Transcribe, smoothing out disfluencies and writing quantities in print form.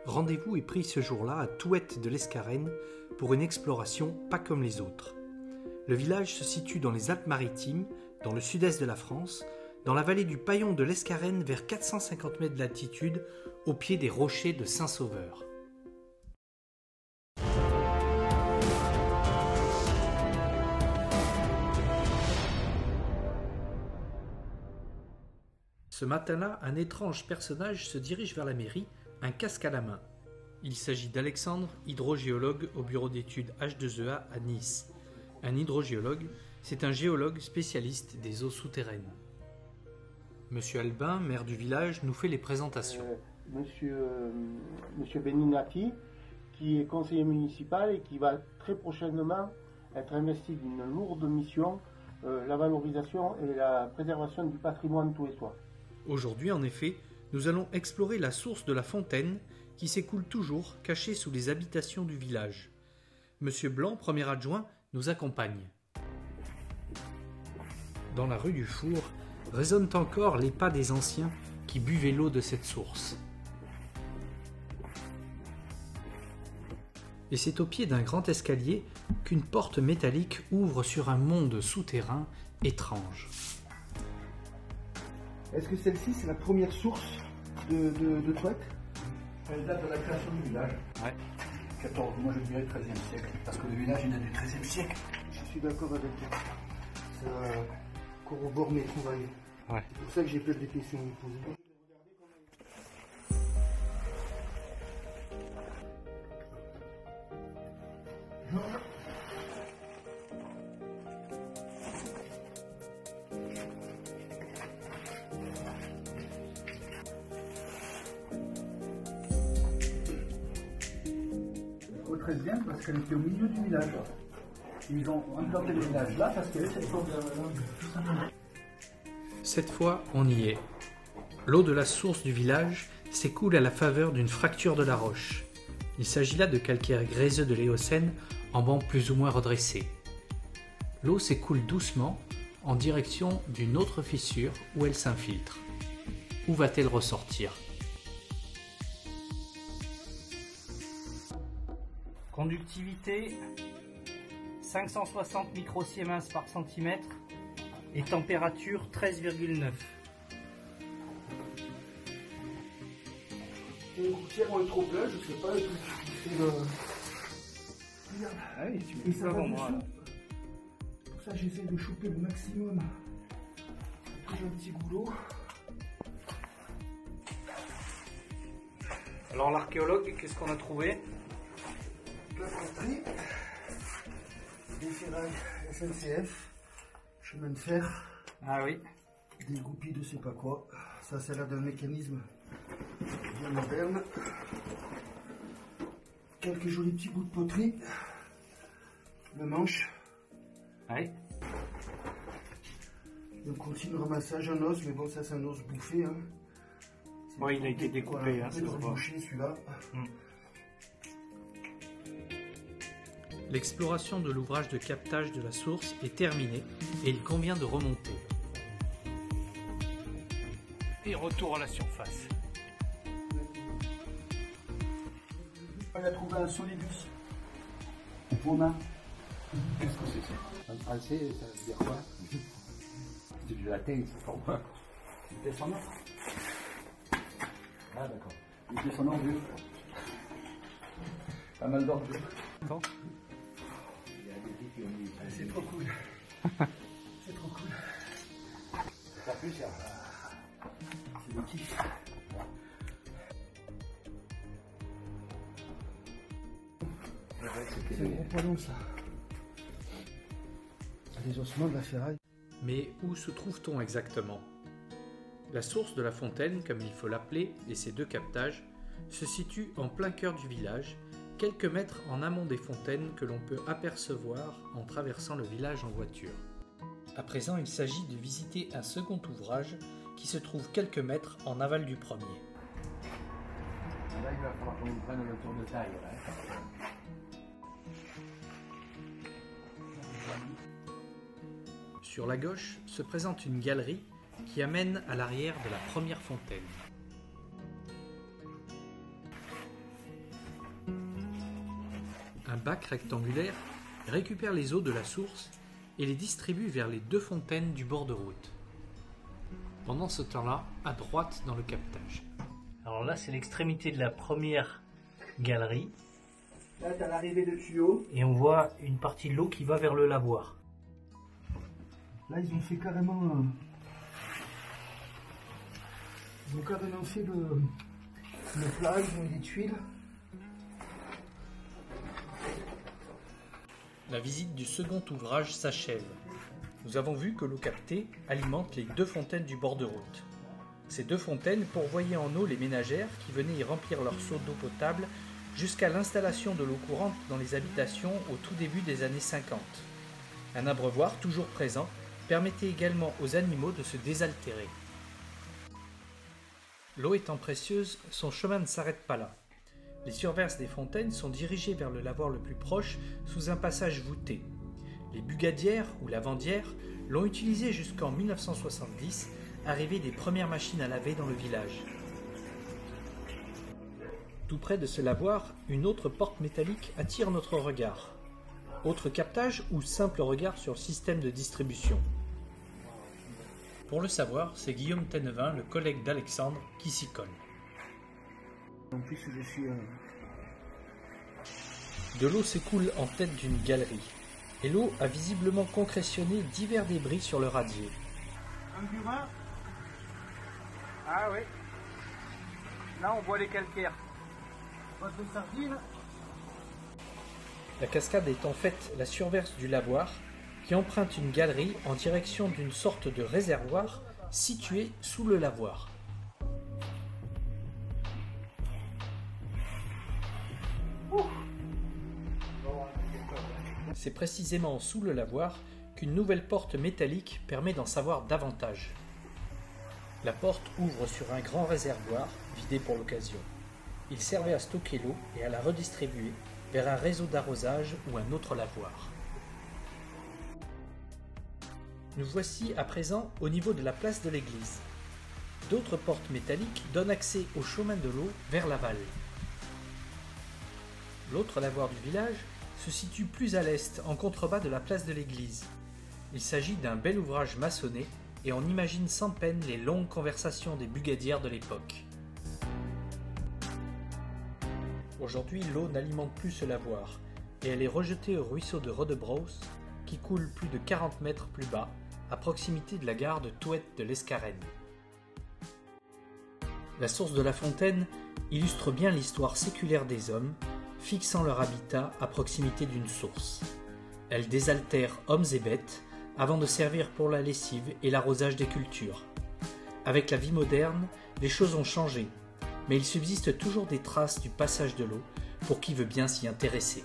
Rendez-vous est pris ce jour-là à Touette de l'Escarène pour une exploration pas comme les autres. Le village se situe dans les Alpes-Maritimes, dans le sud-est de la France, dans la vallée du Paillon de l'Escarène vers 450 mètres d'altitude, au pied des rochers de Saint-Sauveur. Ce matin-là, un étrange personnage se dirige vers la mairie, un casque à la main. Il s'agit d'Alexandre, hydrogéologue au bureau d'études H2EA à Nice. Un hydrogéologue, c'est un géologue spécialiste des eaux souterraines. Monsieur Albin, maire du village, nous fait les présentations. Monsieur Beninati, qui est conseiller municipal et qui va très prochainement être investi d'une lourde mission, la valorisation et la préservation du patrimoine touettois. Aujourd'hui, en effet, nous allons explorer la source de la fontaine qui s'écoule toujours, cachée sous les habitations du village. Monsieur Blanc, premier adjoint, nous accompagne. Dans la rue du Four, résonnent encore les pas des anciens qui buvaient l'eau de cette source. Et c'est au pied d'un grand escalier qu'une porte métallique ouvre sur un monde souterrain étrange. Est-ce que celle-ci, c'est la première source de Touette? Elle date de la création du village. Ouais. 14, moi je dirais 13e siècle. Parce que le village il date du 13e siècle. Je suis d'accord avec toi. Ça corrobore mes trouvailles. Ouais. C'est pour ça que j'ai plein de questions à me poser. Au 13e parce qu'elle était au milieu du village. Ils ont implanté le village là parce qu'il y avait cette porte. Cette fois, on y est. L'eau de la source du village s'écoule à la faveur d'une fracture de la roche. Il s'agit là de calcaire gréseux de l'Éocène en banc plus ou moins redressé. L'eau s'écoule doucement en direction d'une autre fissure où elle s'infiltre. Où va-t-elle ressortir? Conductivité 560 microsiemens par centimètre et température 13,9. Les gouttières ont été trop pleines, je sais pas. Regarde. Ah oui, tu Et ça va dessous. Pour ça, j'essaie de choper le maximum. J'ai un petit goulot. Alors l'archéologue, qu'est-ce qu'on a trouvé? La poterie, des ferrailles SNCF, chemin de fer, Ah oui. des goupilles de je sais pas quoi. Ça, c'est l'air d'un mécanisme bien moderne. Quelques jolis petits bouts de poterie. Le manche. Oui. On continue le ramassage, un os, mais bon, ça, c'est un os bouffé. Hein. Ouais, il a été découpé. Voilà, Hein, un peu rebouché, celui-là. L'exploration de l'ouvrage de captage de la source est terminée et il convient de remonter. Et retour à la surface. On a trouvé un solidus. Romain. Qu'est-ce que c'est ça? En français, ça veut dire quoi? C'est du latin, c'est pour moi. C'était son nom. Ah, d'accord. Il était son nom vieux. Pas mal d'or vieux. Bon. Il y a des gens qui ont mis ça. C'est trop cool. C'est trop cool. Ça plus cher. C'est le kiff. C'est un gros poilon, ça. Les ossements de la ferraille. Mais où se trouve-t-on exactement? La source de la fontaine, comme il faut l'appeler, et ses deux captages, se situe en plein cœur du village, quelques mètres en amont des fontaines que l'on peut apercevoir en traversant le village en voiture. À présent, il s'agit de visiter un second ouvrage qui se trouve quelques mètres en aval du premier. Là, il va falloir qu'on prenne le tour de taille. Là. Sur la gauche se présente une galerie qui amène à l'arrière de la première fontaine. bac rectangulaire récupère les eaux de la source et les distribue vers les 2 fontaines du bord de route. Pendant ce temps-là, à droite dans le captage. Alors là, c'est l'extrémité de la première galerie. Là, tu as l'arrivée de tuyaux. Et on voit une partie de l'eau qui va vers le lavoir. Là, ils ont fait carrément... Ils ont carrément fait le plat, ils ont mis des tuiles. La visite du second ouvrage s'achève. Nous avons vu que l'eau captée alimente les 2 fontaines du bord de route. Ces 2 fontaines pourvoyaient en eau les ménagères qui venaient y remplir leurs seaux d'eau potable jusqu'à l'installation de l'eau courante dans les habitations au tout début des années 50. Un abreuvoir toujours présent permettait également aux animaux de se désaltérer. L'eau étant précieuse, son chemin ne s'arrête pas là. Les surverses des fontaines sont dirigées vers le lavoir le plus proche sous un passage voûté. Les bugadières ou lavandières l'ont utilisé jusqu'en 1970, arrivée des premières machines à laver dans le village. Tout près de ce lavoir, une autre porte métallique attire notre regard. Autre captage ou simple regard sur le système de distribution? Pour le savoir, c'est Guillaume Tennevin, le collègue d'Alexandre, qui s'y colle. En plus, je suis... De l'eau s'écoule en tête d'une galerie, et l'eau a visiblement concrétionné divers débris sur le radier. Un burin. Ah oui. Là, on voit les calcaires. Votre sardine. La cascade est en fait la surverse du lavoir qui emprunte une galerie en direction d'une sorte de réservoir situé sous le lavoir. C'est précisément sous le lavoir qu'une nouvelle porte métallique permet d'en savoir davantage. La porte ouvre sur un grand réservoir, vidé pour l'occasion. Il servait à stocker l'eau et à la redistribuer vers un réseau d'arrosage ou un autre lavoir. Nous voici à présent au niveau de la place de l'église. D'autres portes métalliques donnent accès au chemin de l'eau vers l'aval. L'autre lavoir du village se situe plus à l'est, en contrebas de la place de l'église. Il s'agit d'un bel ouvrage maçonné et on imagine sans peine les longues conversations des bugadières de l'époque. Aujourd'hui, l'eau n'alimente plus ce lavoir et elle est rejetée au ruisseau de Rodebrousse qui coule plus de 40 mètres plus bas, à proximité de la gare de Touette de l'Escarène. La source de la fontaine illustre bien l'histoire séculaire des hommes, fixant leur habitat à proximité d'une source. Elle désaltère hommes et bêtes avant de servir pour la lessive et l'arrosage des cultures. Avec la vie moderne, les choses ont changé, mais il subsiste toujours des traces du passage de l'eau pour qui veut bien s'y intéresser.